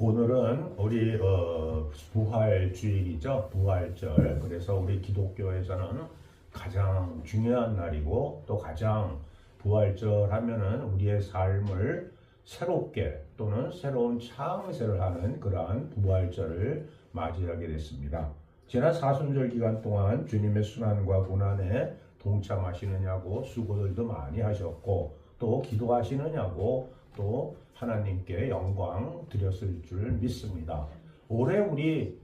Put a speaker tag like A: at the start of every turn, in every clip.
A: 오늘은 우리 부활주일이죠. 부활절. 그래서 우리 기독교에서는 가장 중요한 날이고 또 가장 부활절 하면은 우리의 삶을 새롭게 또는 새로운 창세를 하는 그러한 부활절을 맞이하게 됐습니다. 지난 사순절 기간 동안 주님의 순환과 고난에 동참하시느냐고 수고들도 많이 하셨고 또 기도하시느냐고 또 하나님께 영광 드렸을 줄 믿습니다. 올해 우리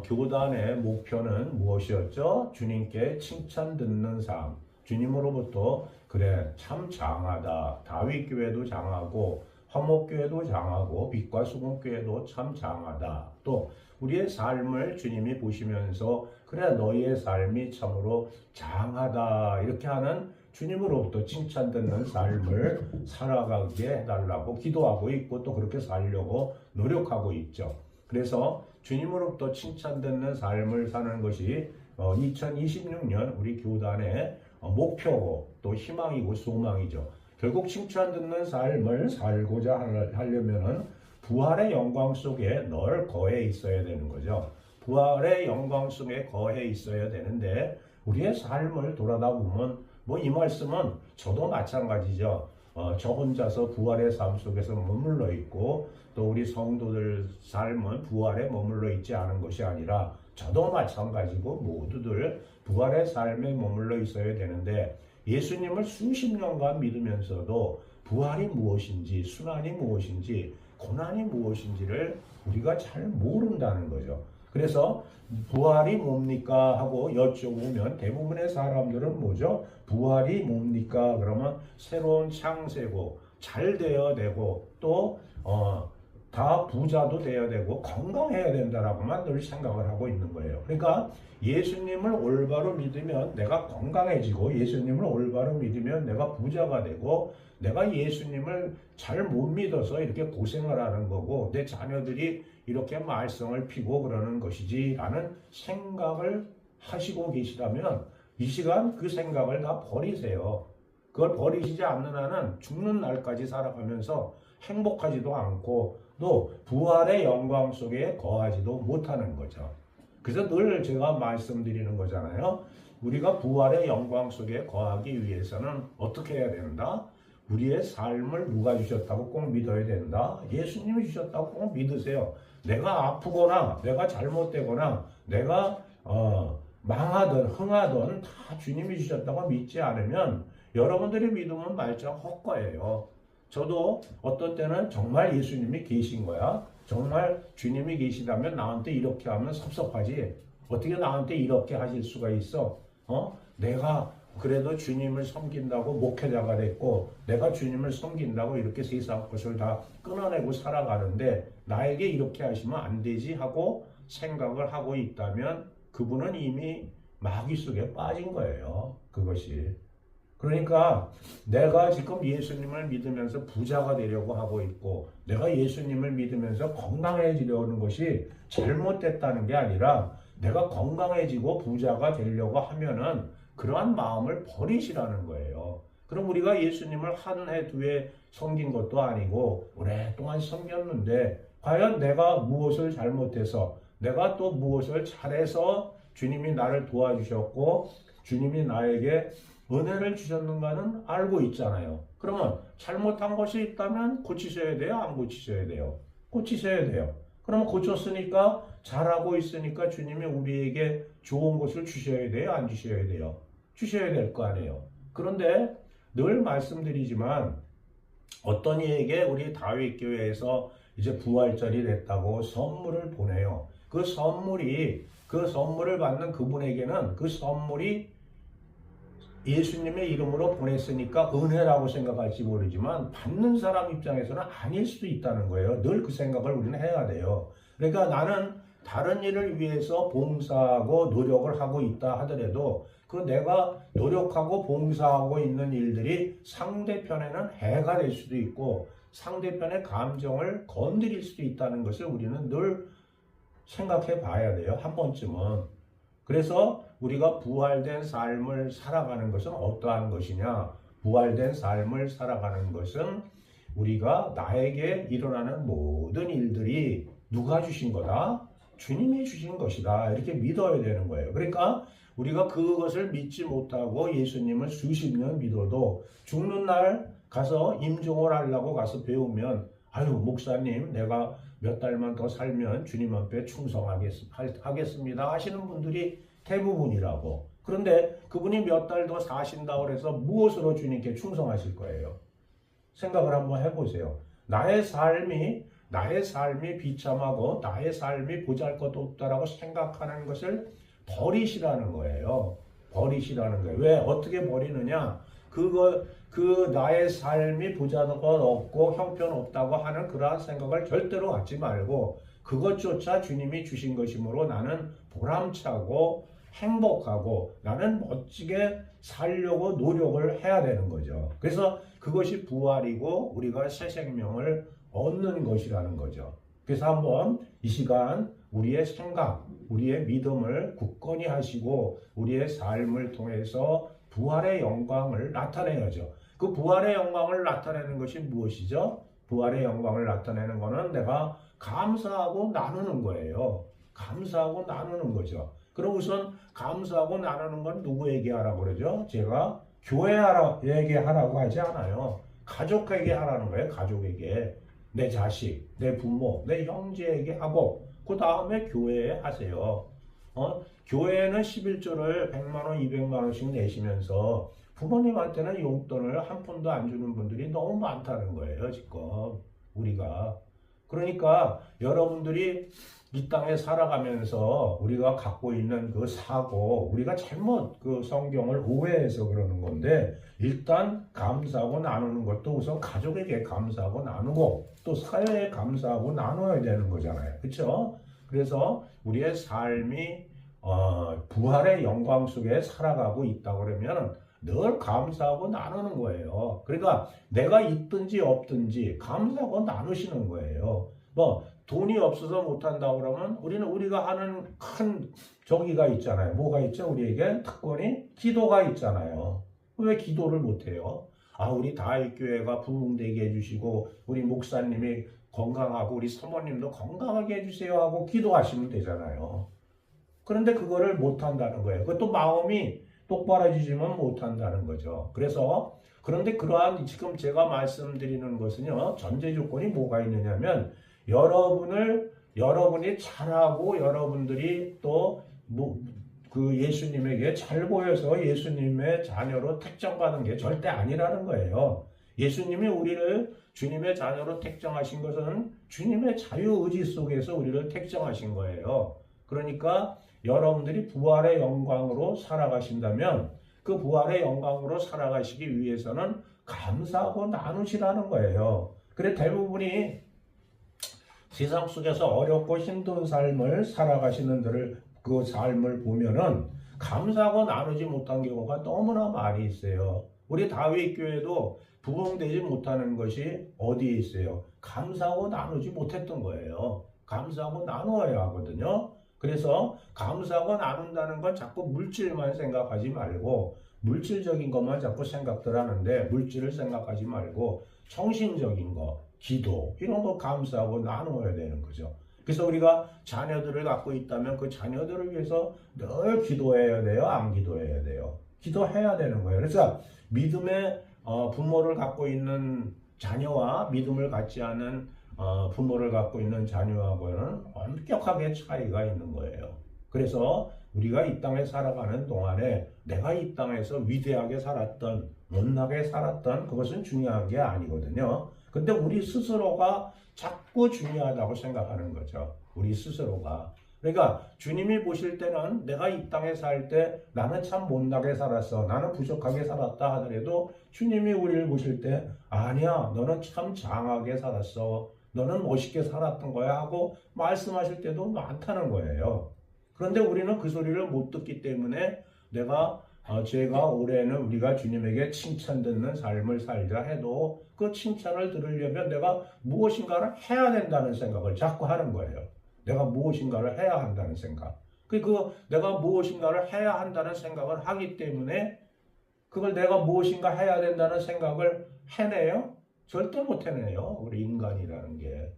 A: 교단의 목표는 무엇이었죠? 주님께 칭찬 듣는 삶. 주님으로부터 그래 참 장하다. 다윗교회도 장하고 화목교회도 장하고 빛과 수공교회도 참 장하다. 또 우리의 삶을 주님이 보시면서 그래 너희의 삶이 참으로 장하다 이렇게 하는 주님으로부터 칭찬 듣는 삶을 살아가게 해달라고 기도하고 있고 또 그렇게 살려고 노력하고 있죠. 그래서 주님으로부터 칭찬 듣는 삶을 사는 것이 2026년 우리 교단의 목표고 또 희망이고 소망이죠. 결국 칭찬 듣는 삶을 살고자 하려면은 부활의 영광 속에 늘 거해 있어야 되는 거죠. 부활의 영광 속에 거해 있어야 되는데 우리의 삶을 돌아다 보면 이 말씀은 저도 마찬가지죠. 저 혼자서 부활의 삶 속에서 머물러 있고 또 우리 성도들 삶은 부활에 머물러 있지 않은 것이 아니라 저도 마찬가지고 모두들 부활의 삶에 머물러 있어야 되는데 예수님을 수십 년간 믿으면서도 부활이 무엇인지 순환이 무엇인지 고난이 무엇인지를 우리가 잘 모른다는 거죠. 그래서 부활이 뭡니까 하고 여쭤보면 대부분의 사람들은 뭐죠? 부활이 뭡니까? 그러면 새로운 창세고 잘 되어야 되고 또 다 부자도 되어야 되고 건강해야 된다라고만 늘 생각을 하고 있는 거예요. 그러니까 예수님을 올바로 믿으면 내가 건강해지고 예수님을 올바로 믿으면 내가 부자가 되고 내가 예수님을 잘 못 믿어서 이렇게 고생을 하는 거고 내 자녀들이 이렇게 말썽을 피고 그러는 것이지 라는 생각을 하시고 계시다면 이 시간 그 생각을 다 버리세요. 그걸 버리시지 않는 한은 죽는 날까지 살아가면서 행복하지도 않고 또 부활의 영광 속에 거하지도 못하는 거죠. 그래서 늘 제가 말씀드리는 거잖아요. 우리가 부활의 영광 속에 거하기 위해서는 어떻게 해야 된다? 우리의 삶을 누가 주셨다고 꼭 믿어야 된다. 예수님이 주셨다고 꼭 믿으세요. 내가 아프거나 내가 잘못되거나 내가 망하든 흥하든 다 주님이 주셨다고 믿지 않으면 여러분들의 믿음은 말짱 헛거예요. 저도 어떤 때는 정말 예수님이 계신 거야. 정말 주님이 계시다면 나한테 이렇게 하면 섭섭하지. 어떻게 나한테 이렇게 하실 수가 있어? 내가 그래도 주님을 섬긴다고 목회자가 됐고 내가 주님을 섬긴다고 이렇게 세상 것을 다 끊어내고 살아가는데 나에게 이렇게 하시면 안 되지 하고 생각을 하고 있다면 그분은 이미 마귀 속에 빠진 거예요. 그것이. 그러니까 내가 지금 예수님을 믿으면서 부자가 되려고 하고 있고 내가 예수님을 믿으면서 건강해지려는 것이 잘못됐다는 게 아니라 내가 건강해지고 부자가 되려고 하면은 그러한 마음을 버리시라는 거예요. 그럼 우리가 예수님을 한 해, 두 해 섬긴 것도 아니고 오랫동안 섬겼는데 과연 내가 무엇을 잘못해서 내가 또 무엇을 잘해서 주님이 나를 도와주셨고 주님이 나에게 은혜를 주셨는가는 알고 있잖아요. 그러면 잘못한 것이 있다면 고치셔야 돼요? 안 고치셔야 돼요? 고치셔야 돼요. 그러면 고쳤으니까 잘하고 있으니까 주님이 우리에게 좋은 것을 주셔야 돼요? 안 주셔야 돼요? 주셔야 될 거 아니에요. 그런데 늘 말씀드리지만 어떤 이에게 우리 다윗교회에서 이제 부활절이 됐다고 선물을 보내요. 그 선물을 받는 그분에게는 그 선물이 예수님의 이름으로 보냈으니까 은혜라고 생각할지 모르지만 받는 사람 입장에서는 아닐 수도 있다는 거예요. 늘 그 생각을 우리는 해야 돼요. 그러니까 나는 다른 일을 위해서 봉사하고 노력을 하고 있다 하더라도 그 내가 노력하고 봉사하고 있는 일들이 상대편에는 해가 될 수도 있고 상대편의 감정을 건드릴 수도 있다는 것을 우리는 늘 생각해 봐야 돼요. 한 번쯤은. 그래서 우리가 부활된 삶을 살아가는 것은 어떠한 것이냐? 부활된 삶을 살아가는 것은 우리가 나에게 일어나는 모든 일들이 누가 주신 거다? 주님이 주신 것이다. 이렇게 믿어야 되는 거예요. 그러니까 우리가 그것을 믿지 못하고 예수님을 수십 년 믿어도 죽는 날 가서 임종을 하려고 가서 배우면 아유 목사님 내가 몇 달만 더 살면 주님 앞에 충성하겠습니다 하시는 분들이 대부분이라고. 그런데 그분이 몇 달 더 사신다고 해서 무엇으로 주님께 충성하실 거예요? 생각을 한번 해보세요. 나의 삶이 비참하고 나의 삶이 보잘것없다라고 생각하는 것을 버리시라는 거예요. 버리시라는 거예요. 왜? 어떻게 버리느냐? 그 나의 삶이 보잘것없고 형편없다고 하는 그러한 생각을 절대로 갖지 말고 그것조차 주님이 주신 것이므로 나는 보람차고 행복하고 나는 멋지게 살려고 노력을 해야 되는 거죠. 그래서 그것이 부활이고 우리가 새 생명을 얻는 것이라는 거죠. 그래서 한번 이 시간 우리의 생각, 우리의 믿음을 굳건히 하시고 우리의 삶을 통해서 부활의 영광을 나타내야죠. 그 부활의 영광을 나타내는 것이 무엇이죠? 부활의 영광을 나타내는 것은 내가 감사하고 나누는 거예요. 감사하고 나누는 거죠. 그럼 우선 감사하고 나누는 건 누구에게 하라고 그러죠? 제가 교회에게 하라고 하지 않아요. 가족에게 하라는 거예요. 가족에게. 내 자식, 내 부모, 내 형제에게 하고 그 다음에 교회에 하세요. 교회에는 11조를 100만 원, 200만 원씩 내시면서 부모님한테는 용돈을 한 푼도 안 주는 분들이 너무 많다는 거예요. 지금 우리가. 그러니까 여러분들이 이 땅에 살아가면서 우리가 갖고 있는 그 사고, 우리가 잘못 그 성경을 오해해서 그러는 건데, 일단 감사하고 나누는 것도 우선 가족에게 감사하고 나누고, 또 사회에 감사하고 나눠야 되는 거잖아요. 그렇죠? 그래서 우리의 삶이 부활의 영광 속에 살아가고 있다고 그러면 늘 감사하고 나누는 거예요. 그러니까 내가 있든지 없든지 감사하고 나누시는 거예요. 돈이 없어서 못한다고 그러면 우리가 하는 큰 저기가 있잖아요. 뭐가 있죠? 우리에게 특권이 기도가 있잖아요. 왜 기도를 못해요? 우리 다윗교회가 부흥되게 해주시고 우리 목사님이 건강하고 우리 사모님도 건강하게 해주세요 하고 기도하시면 되잖아요. 그런데 그거를 못한다는 거예요. 그것도 마음이 똑바라지지만 못한다는 거죠. 그런데 그러한 지금 제가 말씀드리는 것은요. 전제 조건이 뭐가 있느냐면 여러분이 잘하고 여러분들이 또 그 예수님에게 잘 보여서 예수님의 자녀로 택정받은 게 절대 아니라는 거예요. 예수님이 우리를 주님의 자녀로 택정하신 것은 주님의 자유의지 속에서 우리를 택정하신 거예요. 그러니까 여러분들이 부활의 영광으로 살아가신다면 그 부활의 영광으로 살아가시기 위해서는 감사하고 나누시라는 거예요. 그래 대부분이 세상 속에서 어렵고 힘든 삶을 살아가시는 그 삶을 보면은 감사하고 나누지 못한 경우가 너무나 많이 있어요. 우리 다윗 교회도 부흥되지 못하는 것이 어디에 있어요? 감사하고 나누지 못했던 거예요. 감사하고 나누어야 하거든요. 그래서 감사하고 나눈다는 건 자꾸 물질만 생각하지 말고 물질적인 것만 자꾸 생각들 하는데 물질을 생각하지 말고 정신적인 거, 기도 이런 거 감사하고 나누어야 되는 거죠. 그래서 우리가 자녀들을 갖고 있다면 그 자녀들을 위해서 늘 기도해야 돼요? 안 기도해야 돼요? 기도해야 되는 거예요. 그래서 믿음의 부모를 갖고 있는 자녀와 믿음을 갖지 않은 부모를 갖고 있는 자녀하고는 엄격하게 차이가 있는 거예요. 그래서 우리가 이 땅에 살아가는 동안에 내가 이 땅에서 위대하게 살았던 못나게 살았던 그것은 중요한 게 아니거든요. 근데 우리 스스로가 자꾸 중요하다고 생각하는 거죠. 우리 스스로가. 그러니까 주님이 보실 때는 내가 이 땅에 살 때 나는 참 못나게 살았어. 나는 부족하게 살았다 하더라도 주님이 우리를 보실 때 아니야. 너는 참 장하게 살았어. 너는 멋있게 살았던 거야 하고 말씀하실 때도 많다는 거예요. 그런데 우리는 그 소리를 못 듣기 때문에 제가 올해는 우리가 주님에게 칭찬 듣는 삶을 살자 해도 그 칭찬을 들으려면 내가 무엇인가를 해야 된다는 생각을 자꾸 하는 거예요. 내가 무엇인가를 해야 한다는 생각. 내가 무엇인가를 해야 한다는 생각을 하기 때문에 그걸 내가 무엇인가 해야 된다는 생각을 해내요? 절대 못 해내요. 우리 인간이라는 게.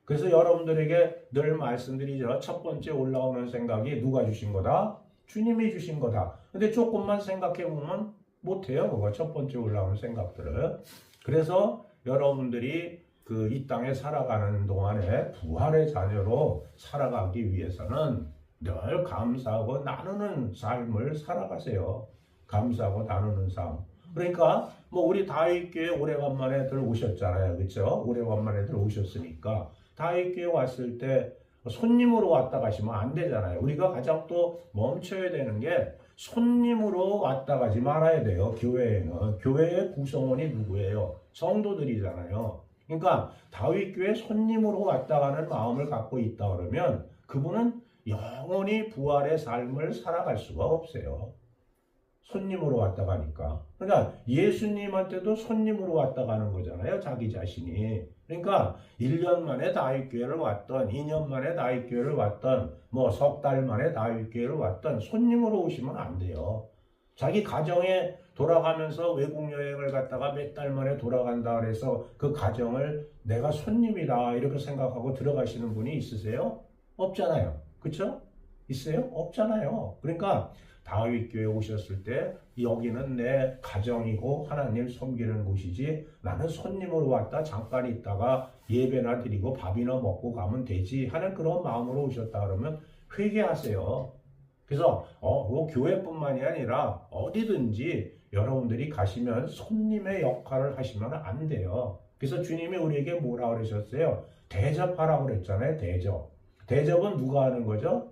A: 그래서 여러분들에게 늘 말씀드리죠. 첫 번째 올라오는 생각이 누가 주신 거다? 주님이 주신 거다. 근데 조금만 생각해 보면 못해요. 그거 첫 번째 올라오는 생각들을. 그래서 여러분들이 이 땅에 살아가는 동안에 부활의 자녀로 살아가기 위해서는 늘 감사하고 나누는 삶을 살아가세요. 감사하고 나누는 삶. 그러니까 우리 다윗교회 오래간만에들 오셨잖아요. 그렇죠? 오래간만에들 오셨으니까 다윗교회 왔을 때 손님으로 왔다 가시면 안 되잖아요. 우리가 가장 또 멈춰야 되는 게 손님으로 왔다 가지 말아야 돼요. 교회에는. 교회의 구성원이 누구예요? 성도들이잖아요. 그러니까 다윗교회 손님으로 왔다 가는 마음을 갖고 있다 그러면 그분은 영원히 부활의 삶을 살아갈 수가 없어요. 손님으로 왔다 가니까. 그러니까 예수님한테도 손님으로 왔다 가는 거잖아요. 자기 자신이. 그러니까 1년 만에 다윗교회를 왔던 2년 만에 다윗교회를 왔던 석 달 만에 다윗교회를 왔던 손님으로 오시면 안 돼요. 자기 가정에 돌아가면서 외국 여행을 갔다가 몇 달 만에 돌아간다 그래서 그 가정을 내가 손님이다 이렇게 생각하고 들어가시는 분이 있으세요? 없잖아요. 그렇죠? 있어요? 없잖아요. 그러니까 다윗교회 오셨을 때 여기는 내 가정이고 하나님 섬기는 곳이지 나는 손님으로 왔다 잠깐 있다가 예배나 드리고 밥이나 먹고 가면 되지 하는 그런 마음으로 오셨다 그러면 회개하세요. 그래서 교회뿐만이 아니라 어디든지 여러분들이 가시면 손님의 역할을 하시면 안 돼요. 그래서 주님이 우리에게 뭐라 그러셨어요? 대접하라고 그랬잖아요. 대접은 누가 하는 거죠?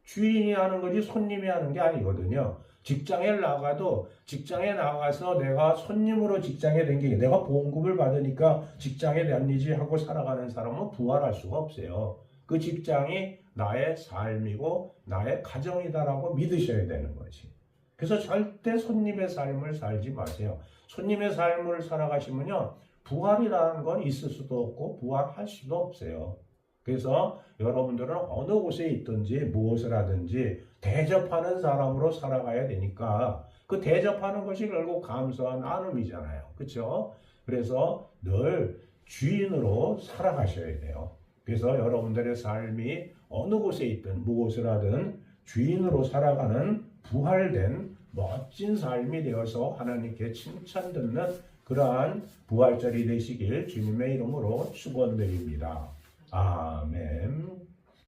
A: 주인이 하는 거지 손님이 하는 게 아니거든요. 직장에 나가도 직장에 나가서 내가 손님으로 직장에 댕기게 내가 보험금을 받으니까 직장에 다니지 하고 살아가는 사람은 부활할 수가 없어요. 그 직장이 나의 삶이고 나의 가정이다라고 믿으셔야 되는 거지. 그래서 절대 손님의 삶을 살지 마세요. 손님의 삶을 살아가시면요 부활이라는 건 있을 수도 없고 부활할 수도 없어요. 그래서 여러분들은 어느 곳에 있든지 무엇을 하든지 대접하는 사람으로 살아가야 되니까 그 대접하는 것이 결국 감사와 나눔이잖아요. 그렇죠? 그래서 늘 주인으로 살아가셔야 돼요. 그래서 여러분들의 삶이 어느 곳에 있든 무엇을 하든 주인으로 살아가는 부활된 멋진 삶이 되어서 하나님께 칭찬 듣는 그러한 부활절이 되시길 주님의 이름으로 축원드립니다. 아멘.